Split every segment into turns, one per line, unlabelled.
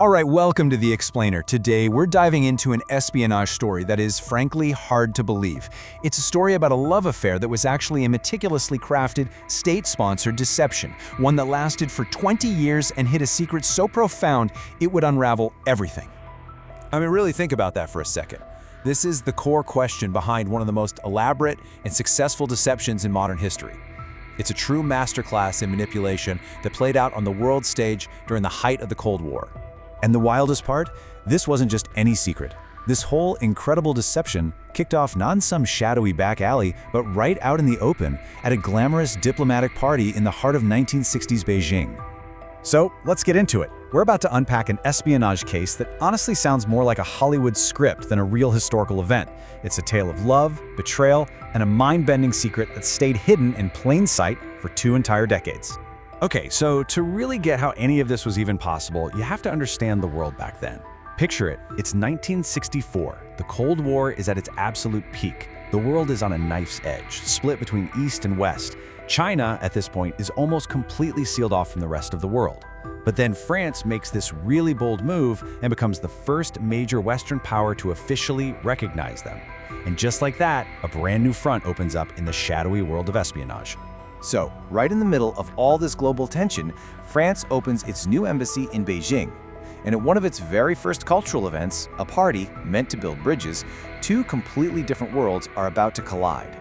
All right, welcome to The Explainer. Today, we're diving into an espionage story that is frankly hard to believe. It's a story about a love affair that was actually a meticulously crafted, state-sponsored deception, one that lasted for 20 years and hid a secret so profound it would unravel everything. I mean, really think about that for a second. This is the core question behind one of the most elaborate and successful deceptions in modern history. It's a true masterclass in manipulation that played out on the world stage during the height of the Cold War. And the wildest part? This wasn't just any secret. This whole incredible deception kicked off not in some shadowy back alley, but right out in the open at a glamorous diplomatic party in the heart of 1960s Beijing. So let's get into it. We're about to unpack an espionage case that honestly sounds more like a Hollywood script than a real historical event. It's a tale of love, betrayal, and a mind-bending secret that stayed hidden in plain sight for 2 entire decades. Okay, so to really get how any of this was even possible, you have to understand the world back then. Picture it, it's 1964. The Cold War is at its absolute peak. The world is on a knife's edge, split between East and West. China, at this point, is almost completely sealed off from the rest of the world. But then France makes this really bold move and becomes the first major Western power to officially recognize them. And just like that, a brand new front opens up in the shadowy world of espionage. So, right in the middle of all this global tension, France opens its new embassy in Beijing. And at one of its very first cultural events, a party meant to build bridges, 2 completely different worlds are about to collide.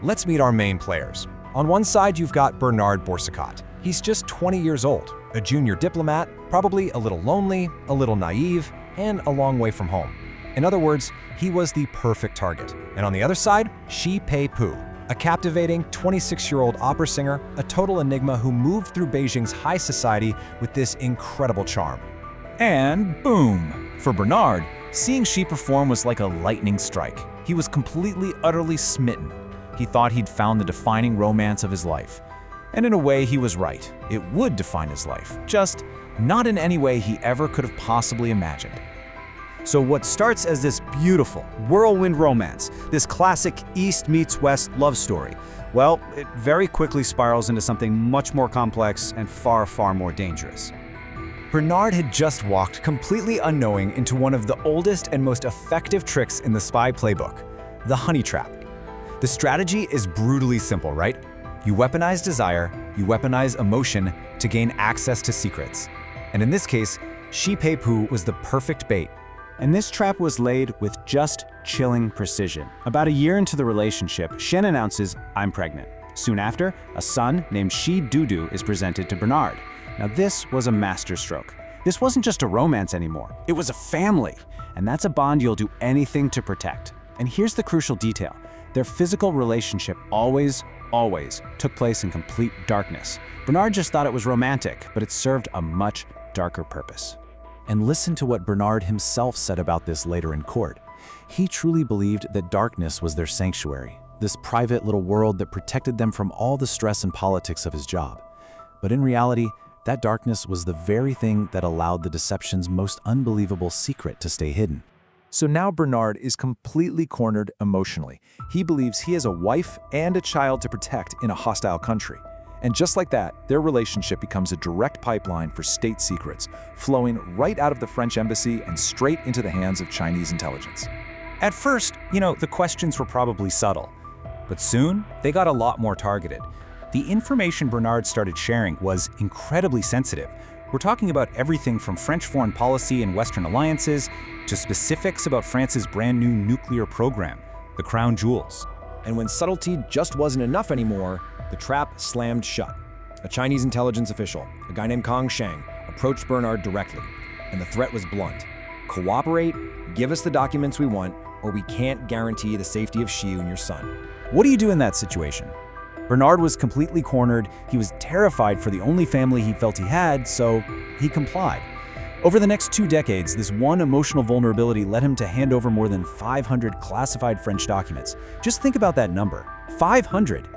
Let's meet our main players. On one side, you've got Bernard Boursicot. He's just 20 years old, a junior diplomat, probably a little lonely, a little naive, and a long way from home. In other words, he was the perfect target. And on the other side, Shi Pei Pu, a captivating 26-year-old opera singer, a total enigma who moved through Beijing's high society with this incredible charm. And boom! For Bernard, seeing Shi perform was like a lightning strike. He was completely, utterly smitten. He thought he'd found the defining romance of his life. And in a way, he was right. It would define his life, just not in any way he ever could have possibly imagined. So what starts as this beautiful, whirlwind romance, this classic East meets West love story, well, it very quickly spirals into something much more complex and far, far more dangerous. Bernard had just walked completely unknowing into one of the oldest and most effective tricks in the spy playbook, the honey trap. The strategy is brutally simple, right? You weaponize desire, you weaponize emotion to gain access to secrets. And in this case, Shi Pei Pu was the perfect bait. And this trap was laid with just chilling precision. About a year into the relationship, Shen announces, "I'm pregnant." Soon after, a son named Shi Dudu is presented to Bernard. Now this was a masterstroke. This wasn't just a romance anymore, it was a family. And that's a bond you'll do anything to protect. And here's the crucial detail. Their physical relationship always took place in complete darkness. Bernard just thought it was romantic, but it served a much darker purpose. And listen to what Bernard himself said about this later in court. He truly believed that darkness was their sanctuary, this private little world that protected them from all the stress and politics of his job. But in reality, that darkness was the very thing that allowed the deception's most unbelievable secret to stay hidden. So now Bernard is completely cornered emotionally. He believes he has a wife and a child to protect in a hostile country. And just like that, their relationship becomes a direct pipeline for state secrets, flowing right out of the French embassy and straight into the hands of Chinese intelligence. At first, the questions were probably subtle, but soon they got a lot more targeted. The information Bernard started sharing was incredibly sensitive. We're talking about everything from French foreign policy and Western alliances to specifics about France's brand new nuclear program, the crown jewels. And when subtlety just wasn't enough anymore, the trap slammed shut. A Chinese intelligence official, a guy named Kong Shang, approached Bernard directly, and the threat was blunt. Cooperate, give us the documents we want, or we can't guarantee the safety of Shi and your son. What do you do in that situation? Bernard was completely cornered. He was terrified for the only family he felt he had, so he complied. Over the next 2 decades, this one emotional vulnerability led him to hand over more than 500 classified French documents. Just think about that number, 500.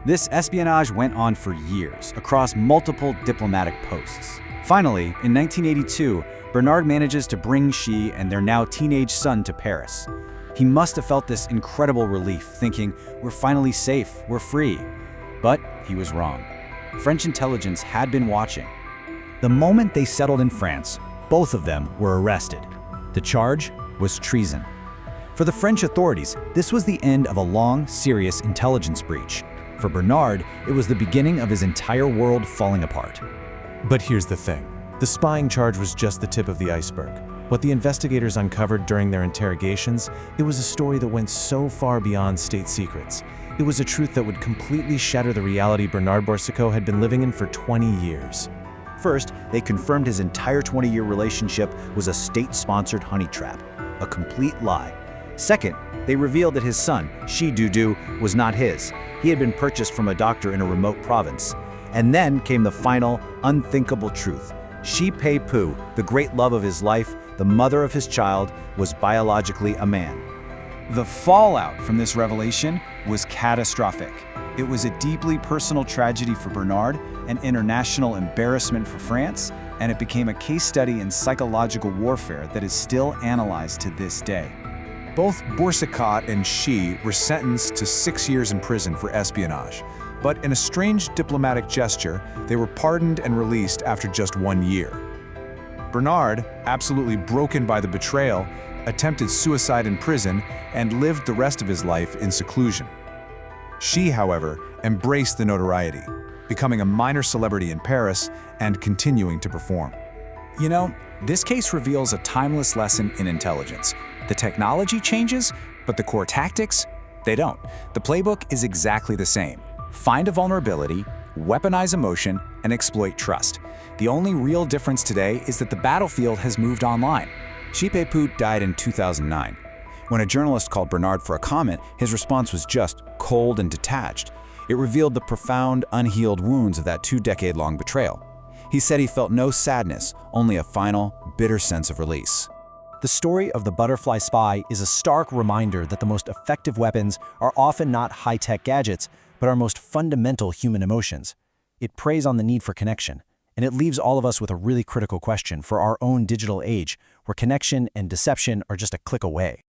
This espionage went on for years, across multiple diplomatic posts. Finally, in 1982, Bernard manages to bring Shi and their now teenage son to Paris. He must have felt this incredible relief, thinking, "We're finally safe, we're free." But he was wrong. French intelligence had been watching. The moment they settled in France,
Both of them were arrested. The charge was treason. For the French authorities, this was the end of a long, serious intelligence breach. For Bernard, it was the beginning of his entire world falling apart.
But here's the thing. The spying charge was just the tip of the iceberg. What the investigators uncovered during their interrogations, it was a story that went so far beyond state secrets. It was a truth that would completely shatter the reality Bernard Boursicot had been living in for 20 years.
First, they confirmed his entire 20-year relationship was a state-sponsored honey trap, a complete lie. Second, they revealed that his son, Shi Pei Pu, was not his. He had been purchased from a doctor in a remote province. And then came the final, unthinkable truth. Shi Pei Pu, the great love of his life, the mother of his child, was biologically a man.
The fallout from this revelation was catastrophic. It was a deeply personal tragedy for Bernard, an international embarrassment for France, and it became a case study in psychological warfare that is still analyzed to this day. Both Boursicot and Shi were sentenced to 6 years in prison for espionage, but in a strange diplomatic gesture, they were pardoned and released after just 1 year. Bernard, absolutely broken by the betrayal, attempted suicide in prison and lived the rest of his life in seclusion. Shi, however, embraced the notoriety, becoming a minor celebrity in Paris and continuing to perform. You know, this case reveals a timeless lesson in intelligence. The technology changes, but the core tactics, they don't. The playbook is exactly the same. Find a vulnerability, weaponize emotion, and exploit trust. The only real difference today is that the battlefield has moved online. Shi Pei Pu died in 2009. When a journalist called Bernard for a comment, his response was just cold and detached. It revealed the profound, unhealed wounds of that 2-decade-long betrayal. He said he felt no sadness, only a final, bitter sense of release.
The story of the butterfly spy is a stark reminder that the most effective weapons are often not high-tech gadgets, but our most fundamental human emotions. It preys on the need for connection, and it leaves all of us with a really critical question for our own digital age, where connection and deception are just a click away.